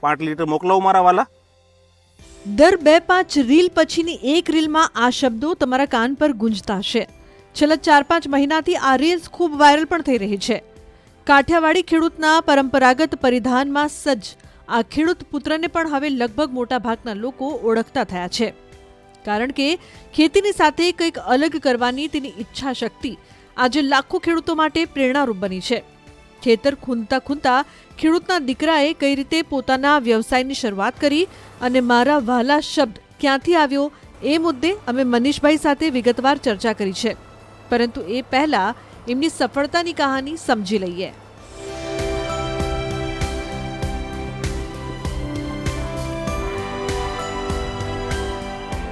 5 litre મોકલાવો મારા વાલા. દર 2-5 રીલ પછીની એક રીલમાં આ શબ્દો તમારા કાન પર ગુંજતા હશે. છેલ્લા 4-5 મહિનાથી આ રીલ્સ ખૂબ વાયરલ પણ થઈ રહી છે. કાઠિયાવાડી ખેડૂતના પરંપરાગત પરિધાનમાં સજ્જ આ ખેડૂત પુત્રને પણ હવે લગભગ મોટા ભાગના લોકો ઓળખતા થયા છે. કારણ કે ખેતીની સાથે કંઈક અલગ કરવાની તેની ઈચ્છા શક્તિ આજે લાખો ખેડૂતો માટે પ્રેરણારૂપ બની છે. ખેતર ખૂંદતા ખૂંદતા ખેડૂતના દીકરાએ કઈ રીતે પોતાના વ્યવસાયની શરૂઆત કરી અને મારા વહાલા શબ્દ ક્યાંથી આવ્યો એ મુદ્દે અમે મનીષભાઈ સાથે વિગતવાર ચર્ચા કરી છે. પરંતુ એ પહેલા એમની સફળતાની કહાની સમજી લઈએ.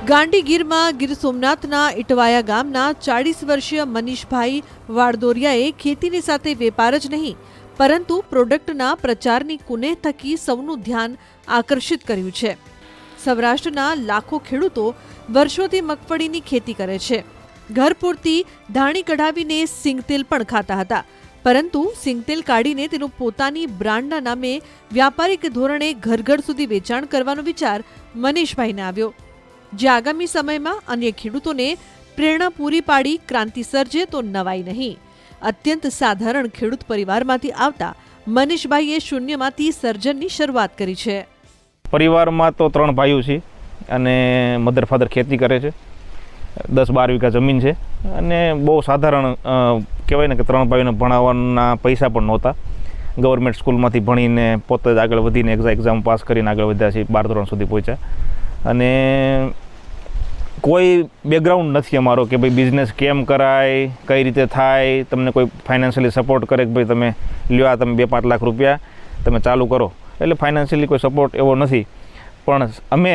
ગાંડીગીરમાં ગીર સોમનાથના ઇટવાયા ગામના 40 વર્ષીય મનીષભાઈ વાડદોરિયાએ ખેતીની સાથે વેપાર જ નહીં પરંતુ પ્રોડક્ટના પ્રચારની કુનેહ થકી સૌનું ધ્યાન આકર્ષિત કર્યું છે. સૌરાષ્ટ્રના લાખો ખેડૂતો વર્ષોથી મગફળીની ખેતી કરે છે. ઘર પૂરતી ધાણી કઢાવીને સિંગતેલ પણ ખાતા હતા, પરંતુ સિંગતેલ કાઢીને તેનું પોતાની બ્રાન્ડના નામે વ્યાપારિક ધોરણે ઘર ઘર સુધી વેચાણ કરવાનો વિચાર મનીષભાઈને આવ્યો, જે આગામી સમયમાં અન્ય ખેડૂતોને પ્રેરણા પૂરી પાડી ક્રાંતિ સર્જે તો નવાઈ નહીં. અત્યંત સાધારણ ખેડૂત પરિવારમાંથી આવતા મનીષભાઈએ શૂન્યમાંથી સર્જનની શરૂઆત કરી છે. પરિવારમાં તો 3 ભાઈઓ છે અને મધર ફાધર ખેતી કરે છે. 10-12 વીઘા જમીન છે અને બહુ સાધારણ કહેવાય ને કે 3 ભાઈઓને ભણાવવાના પૈસા પણ નહોતા. ગવર્મેન્ટ સ્કૂલમાંથી ભણીને પોતે જ આગળ વધીને એક્ઝામ પાસ કરીને આગળ વધ્યા છે, 12 ધોરણ સુધી પહોંચ્યા. અને કોઈ બેકગ્રાઉન્ડ નથી અમારો કે ભાઈ બિઝનેસ કેમ કરાય, કઈ રીતે થાય, તમને કોઈ ફાઇનાન્શિયલી સપોર્ટ કરે કે ભાઈ તમે લ્યો આ તમે 2-5 લાખ રૂપિયા તમે ચાલુ કરો. એટલે ફાઇનાન્શિયલી કોઈ સપોર્ટ એવો નથી. પણ અમે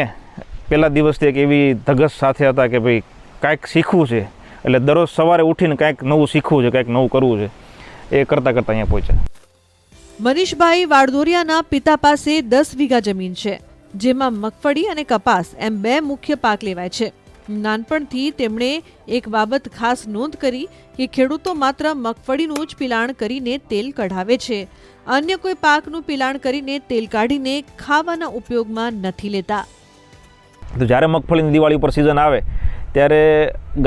પહેલા દિવસથી એક એવી ધગશ સાથે હતા કે ભાઈ કાંઈક શીખવું છે, એટલે દરરોજ સવારે ઉઠીને કાંઈક નવું શીખવું છે, કાંઈક નવું કરવું છે. એ કરતાં કરતાં અહીંયા પહોંચ્યા. મનીષભાઈ વાડદોરિયાના પિતા પાસે 10 વીઘા જમીન છે, જેમાં મગફળી અને કપાસ એમ 2 મુખ્ય પાક લેવાય છે. નાનપણથી તેમણે એક બાબત ખાસ નોંધ કરી કે ખેડૂતો માત્ર મગફળીનું જ પિલાણ કરીને તેલ કઢાવે છે, અન્ય કોઈ પાકનું પિલાણ કરીને તેલ કાઢીને ખાવાના ઉપયોગમાં નથી લેતા. તો જ્યારે મગફળીની દિવાળી ઉપર સિઝન આવે ત્યારે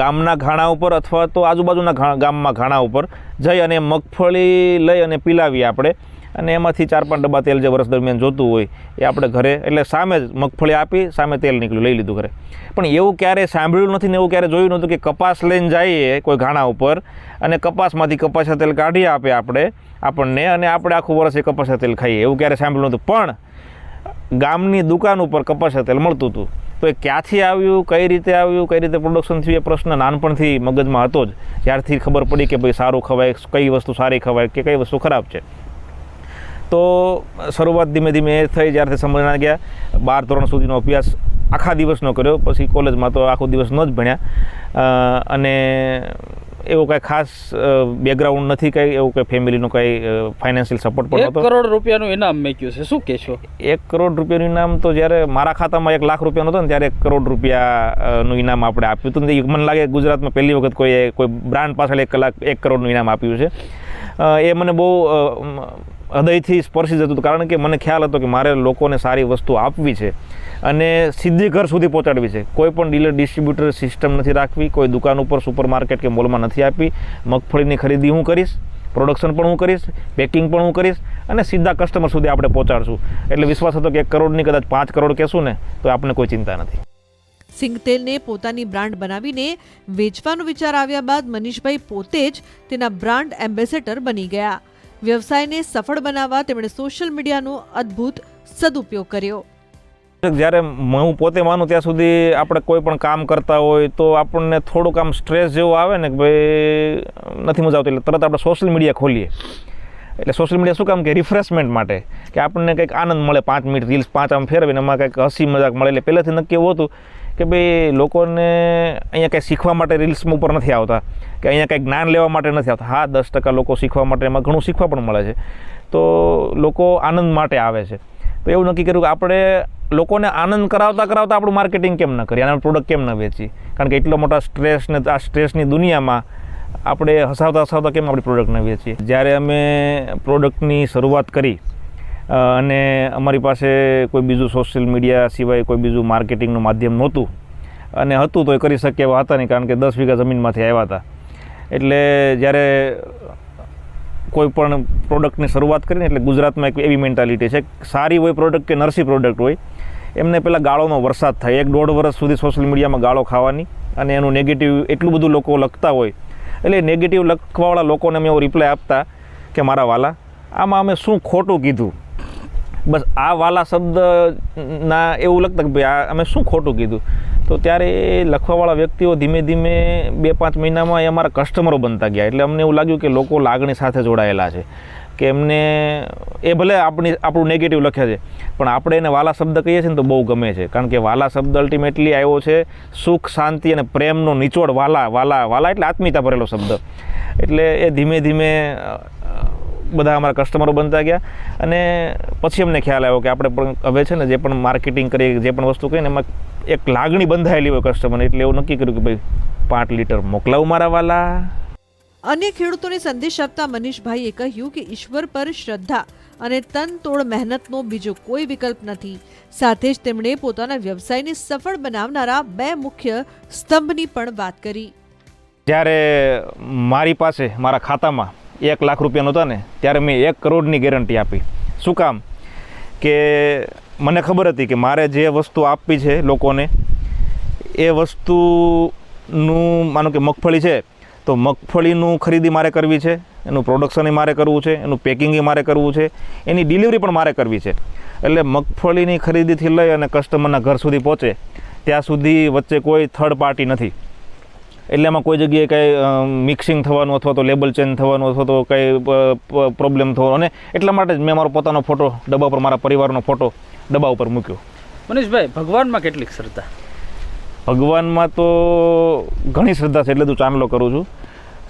ગામના ઘાણા ઉપર અથવા તો આજુબાજુના ગામમાં ઘાણા ઉપર જઈ અને મગફળી લઈ અને પીલાવીએ આપણે, અને એમાંથી 4-5 ડબ્બા તેલ જે વર્ષ દરમિયાન જોતું હોય એ આપણે ઘરે એટલે સામે જ મગફળી આપી સામે તેલ નીકળ્યું, લઈ લીધું ઘરે. પણ એવું ક્યારેય સાંભળ્યું નથી ને એવું ક્યારેય જોયું નહોતું કે કપાસ લઈને જઈએ કોઈ ઘાણા ઉપર અને કપાસમાંથી કપાસિયા તેલ કાઢી આપે આપણને અને આપણે આખું વર્ષ એ કપાસિયા તેલ ખાઈએ, એવું ક્યારેય સાંભળ્યું નહોતું. પણ ગામની દુકાન ઉપર કપાસિયા તેલ મળતું હતું. તો એ ક્યાંથી આવ્યું, કઈ રીતે આવ્યું, કઈ રીતે પ્રોડક્શન થયું, એ પ્રશ્ન નાનપણથી મગજમાં હતો જ. જ્યારથી ખબર પડી કે ભાઈ સારું ખવાય, કઈ વસ્તુ સારી ખવાય કે કઈ વસ્તુ ખરાબ છે. તો શરૂઆત ધીમે ધીમે થઈ, જ્યારથી સમજણા ગયા. 12 ધોરણ સુધીનો અભ્યાસ આખા દિવસનો કર્યો, પછી કોલેજમાં તો આખો દિવસ ન જ ભણ્યા. અને એવું કાંઈ ખાસ બેકગ્રાઉન્ડ નથી, કંઈ એવું કંઈ ફેમિલીનું કંઈ ફાઇનાન્શિયલ સપોર્ટ પણ નહોતો. 1 કરોડ રૂપિયાનું ઇનામ મેક્યું છે, શું કહેશો? 1 કરોડ રૂપિયાનું ઇનામ તો જ્યારે મારા ખાતામાં 1 લાખ રૂપિયાનું હતું ને ત્યારે 1 કરોડ રૂપિયાનું ઇનામ આપણે આપ્યું હતું. મને લાગે ગુજરાતમાં પહેલી વખત કોઈ બ્રાન્ડ પાછળ 1 કરોડનું ઇનામ આપ્યું છે. એ મને બહુ હૃદયથી સ્પર્શી જતું હતું, કારણ કે મને ખ્યાલ હતો કે મારે લોકોને સારી વસ્તુ આપવી છે અને સીધી ઘર સુધી પહોંચાડવી છે. કોઈ પણ ડીલર ડિસ્ટ્રીબ્યુટર સિસ્ટમ નથી રાખવી, કોઈ દુકાન ઉપર સુપર માર્કેટ કે મોલમાં નથી આપી. મગફળીની ખરીદી હું કરીશ, પ્રોડક્શન પણ હું કરીશ, પેકિંગ પણ હું કરીશ અને સીધા કસ્ટમર સુધી આપણે પહોંચાડશું. એટલે વિશ્વાસ હતો કે 1 કરોડની કદાચ 5 કરોડ કહેશું ને તો આપણને કોઈ ચિંતા નથી. સિંગતેલને પોતાની બ્રાન્ડ બનાવીને વેચવાનો વિચાર આવ્યા બાદ મનીષભાઈ પોતે જ તેના બ્રાન્ડ એમ્બેસેડર બની ગયા. વ્યવસાયને સફળ બનાવવા તેમણે સોશિયલ મીડિયાનો અદ્ભુત સદુપયોગ કર્યો. જ્યારે હું પોતે માનું ત્યાં સુધી આપણે કોઈ પણ કામ કરતા હોય તો આપણને થોડુંક આમ સ્ટ્રેસ જેવું આવે ને કે ભાઈ નથી મજા આવતી, એટલે તરત આપણે સોશિયલ મીડિયા ખોલીએ. એટલે સોશિયલ મીડિયા શું કામ કે રિફ્રેશમેન્ટ માટે, કે આપણને કંઈક આનંદ મળે. 5 મિનિટ રીલ્સ 5 આમ ફેરવીને એમાં કંઈક હસી મજાક મળે. એટલે પહેલેથી નક્કી એવું હતું કે ભાઈ લોકોને અહીંયા કંઈ શીખવા માટે રીલ્સમાં ઉપર નથી આવતા, કે અહીંયા કંઈક જ્ઞાન લેવા માટે નથી આવતા. હા, 10% લોકો શીખવા માટે, એમાં ઘણું શીખવા પણ મળે છે. તો લોકો આનંદ માટે આવે છે. તો એવું નક્કી કર્યું કે આપણે લોકોને આનંદ કરાવતા આપણું માર્કેટિંગ કેમ ન કરીએ, આના પ્રોડક્ટ કેમ ન વેચીએ. કારણ કે એટલો મોટા આ સ્ટ્રેસની દુનિયામાં આપણે હસાવતા કેમ આપણી પ્રોડક્ટ ન વેચીએ. જ્યારે અમે પ્રોડક્ટની શરૂઆત કરી અને અમારી પાસે કોઈ બીજું સોશિયલ મીડિયા સિવાય કોઈ બીજું માર્કેટિંગનું માધ્યમ નહોતું, અને હતું તો એ કરી શકીએ એવા હતા નહીં, કારણ કે 10 વીઘા જમીનમાંથી આવ્યા હતા. એટલે જ્યારે કોઈ પણ પ્રોડક્ટની શરૂઆત કરીને, એટલે ગુજરાતમાં એક એવી મેન્ટાલિટી છે, સારી હોય પ્રોડક્ટ કે નરસી પ્રોડક્ટ હોય, એમને પહેલાં ગાળોનો વરસાદ થાય. 1-1.5 વર્ષ સુધી સોશિયલ મીડિયામાં ગાળો ખાવાની, અને એનું નેગેટિવ એટલું બધું લોકો લખતા હોય. એટલે નેગેટિવ લખવાવાળા લોકોને અમે એવો રિપ્લાય આપતા કે મારા વાલા, આમાં અમે શું ખોટું કીધું? બસ આ વાલા શબ્દના એવું લખતા કે ભાઈ આ અમે શું ખોટું કીધું. તો ત્યારે એ લખવાવાળા વ્યક્તિઓ ધીમે ધીમે 2-5 મહિનામાં એ અમારા કસ્ટમરો બનતા ગયા. એટલે અમને એવું લાગ્યું કે લોકો લાગણી સાથે જોડાયેલા છે, કે એમને એ ભલે આપણું નેગેટિવ લખે છે, પણ આપણે એને વાલા શબ્દ કહીએ છીએ ને તો બહુ ગમે છે. કારણ કે વાલા શબ્દ અલ્ટિમેટલી આવ્યો છે સુખ, શાંતિ અને પ્રેમનો નિચોડ. વાલા વાલા વાલા એટલે આત્મીયતા ભરેલો શબ્દ. એટલે એ ધીમે ધીમે બધા અમારા કસ્ટમરો બનતા ગયા. અને પછી અમને ખ્યાલ આવ્યો કે આપણે પણ હવે છે ને જે પણ માર્કેટિંગ કરીએ, જે પણ વસ્તુ કહીએ ને, એમાં એક લાગણી બંધાયેલી હોય કસ્ટમરને. એટલે એવું નક્કી કર્યું કે ભાઈ 5 લીટર મોકલાવું મારા વાલા. અન્ય ખેડૂતોને સંદેશ આપતા મનીષભાઈએ કહ્યું કે ઈશ્વર પર શ્રદ્ધા અને તનતોડ મહેનતનો બીજો કોઈ વિકલ્પ નથી. સાથે જ તેમણે પોતાના વ્યવસાયને સફળ બનાવનારા 2 મુખ્ય સ્તંભની પણ વાત કરી. જ્યારે મારી પાસે મારા ખાતામાં 1 લાખ રૂપિયા નહોતા ને, ત્યારે મેં 1 કરોડની ગેરંટી આપી. શું કામ? કે મને ખબર હતી કે મારે જે વસ્તુ આપવી છે લોકોને, એ વસ્તુનું માનો કે મગફળી છે, તો મગફળીનું ખરીદી મારે કરવી છે, એનું પ્રોડક્શન મારે કરવું છે, એનું પેકિંગ મારે કરવું છે, એની ડિલિવરી પણ મારે કરવી છે. એટલે મગફળીની ખરીદીથી લઈ અને કસ્ટમરના ઘર સુધી પહોંચે ત્યાં સુધી વચ્ચે કોઈ થર્ડ પાર્ટી નથી. એટલે એમાં કોઈ જગ્યાએ કંઈ મિક્સિંગ થવાનું અથવા તો લેબલ ચેન્જ થવાનું અથવા તો કંઈ પ્રોબ્લેમ થવાનો. અને એટલા માટે જ મેં મારો પોતાનો ફોટો ડબ્બા ઉપર, મારા પરિવારનો ફોટો ડબ્બા ઉપર મૂક્યો. મનીષભાઈ, ભગવાનમાં કેટલીક શ્રદ્ધા? ભગવાનમાં તો ઘણી શ્રદ્ધા છે, એટલે હું ચાંદલો કરું છું.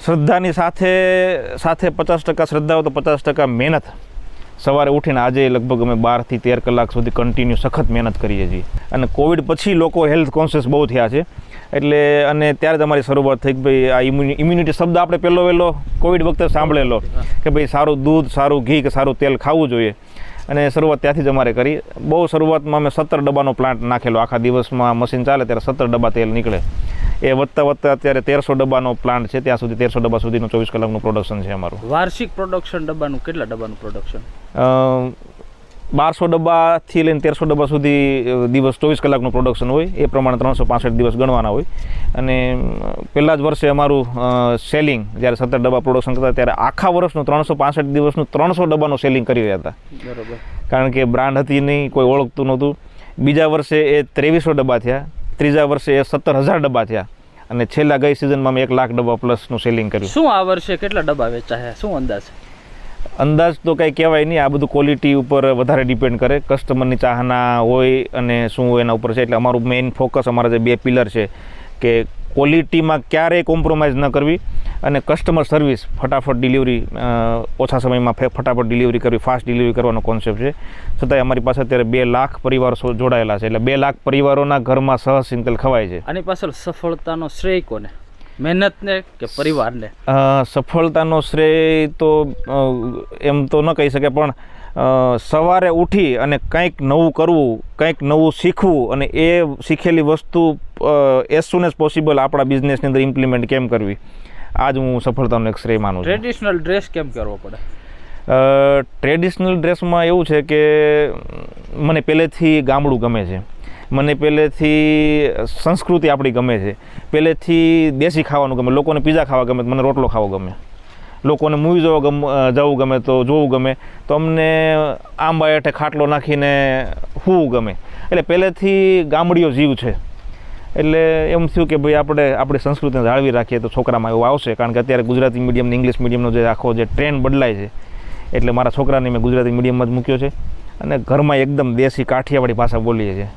શ્રદ્ધાની સાથે સાથે 50% શ્રદ્ધા હોય તો 50% મહેનત. સવારે ઉઠીને આજે લગભગ અમે 12 થી 13 કલાક સુધી કન્ટિન્યુ સખત મહેનત કરીએ છીએ. અને કોવિડ પછી લોકો હેલ્થ કોન્શિયસ બહુ થયા છે. એટલે અને ત્યારે જ અમારી શરૂઆત થઈ કે ભાઈ આ ઇમ્યુનિટી શબ્દ આપણે પહેલો કોવિડ વખતે સાંભળેલો કે ભાઈ સારું દૂધ, સારું ઘી કે સારું તેલ ખાવું જોઈએ. અને શરૂઆત ત્યાંથી જ અમારે કરી. બહુ શરૂઆતમાં અમે 17 ડબ્બાનો પ્લાન્ટ નાખેલો. આખા દિવસમાં મશીન ચાલે ત્યારે 17 ડબ્બા તેલ નીકળે. એ વધતા અત્યારે 1300 ડબ્બાનો પ્લાન્ટ છે. ત્યાં સુધી 1300 ડબ્બા સુધીનું 24 કલાકનું પ્રોડક્શન છે અમારું. વાર્ષિક પ્રોડક્શન ડબ્બાનું કેટલા ડબ્બાનું પ્રોડક્શન? 1200 ડબ્બાથી લઈને 1300 ડબ્બા સુધી દિવસ 24 કલાકનું પ્રોડક્શન હોય. એ પ્રમાણે 365 દિવસ ગણવાના હોય. અને પહેલાં જ વર્ષે અમારું સેલિંગ, જ્યારે 17 ડબ્બા પ્રોડક્શન કરતા, ત્યારે આખા વર્ષનું 365 દિવસનું 300 ડબ્બાનું સેલિંગ કરી રહ્યા હતા. બરોબર. કારણ કે બ્રાન્ડ હતી નહીં, કોઈ ઓળખતું નહોતું. બીજા વર્ષે એ 2300 ડબ્બા થયા. ત્રીજા વર્ષે એ 17,000 ડબ્બા થયા. અને છેલ્લા ગઈ સિઝનમાં મેં 1 લાખ ડબ્બા પ્લસનું સેલિંગ કર્યું. શું આ વર્ષે કેટલા ડબ્બા વેચાયા? શું અંદાજ? અંદાજ તો કંઈ કહેવાય નહીં. આ બધું ક્વોલિટી ઉપર વધારે ડિપેન્ડ કરે. કસ્ટમરની ચાહના હોય અને શું હોય એના ઉપર છે. એટલે અમારું મેઇન ફોકસ, અમારા જે 2 પિલર છે કે ક્વોલિટીમાં ક્યારેય કોમ્પ્રોમાઇઝ ન કરવી, અને કસ્ટમર સર્વિસ, ફટાફટ ડિલિવરી, ઓછા સમયમાં ફટાફટ ડિલિવરી કરવી, ફાસ્ટ ડિલિવરી કરવાનો કોન્સેપ્ટ છે. છતાંય અમારી પાસે અત્યારે 2 લાખ પરિવારો જોડાયેલા છે. એટલે 2 લાખ પરિવારોના ઘરમાં સહજ સિંગતેલ ખવાય છે. આની પાછળ સફળતાનો શ્રેય કોને? મહેનતને કે પરિવારને? સફળતાનો શ્રેય તો એમ તો ન કહી શકે, પણ સવારે ઉઠી અને કંઈક નવું કરવું, કંઈક નવું શીખવું, અને એ શીખેલી વસ્તુ એઝ સૂન એઝ પોસિબલ આપણા બિઝનેસની અંદર ઇમ્પ્લિમેન્ટ કેમ કરવી, આ જ હું સફળતાનો એક શ્રેય માનું છું. ટ્રેડિશનલ ડ્રેસ કેમ કરવો પડે? ટ્રેડિશનલ ડ્રેસમાં એવું છે કે મને પહેલેથી ગામડું ગમે છે. મને પહેલેથી સંસ્કૃતિ આપણી ગમે છે. પહેલેથી દેશી ખાવાનું ગમે. લોકોને પીઝા ખાવા ગમે, મને રોટલો ખાવો ગમે. લોકોને મૂવી જવું ગમે તો જોવું ગમે. તો અમને આંબા હેઠે ખાટલો નાખીને સૂવું ગમે. એટલે પહેલેથી ગામડીઓ જીવ છે. એટલે એમ થયું કે ભાઈ આપણે આપણી સંસ્કૃતિને જાળવી રાખીએ તો છોકરામાં એવું આવશે. કારણ કે અત્યારે ગુજરાતી મીડિયમ, ઇંગ્લિશ મીડિયમનો જે આખો જે ટ્રેન્ડ બદલાય છે, એટલે મારા છોકરાને મેં ગુજરાતી મીડિયમમાં જ મૂક્યો છે. અને ઘરમાં એકદમ દેશી કાઠિયાવાડી ભાષા બોલીએ છીએ.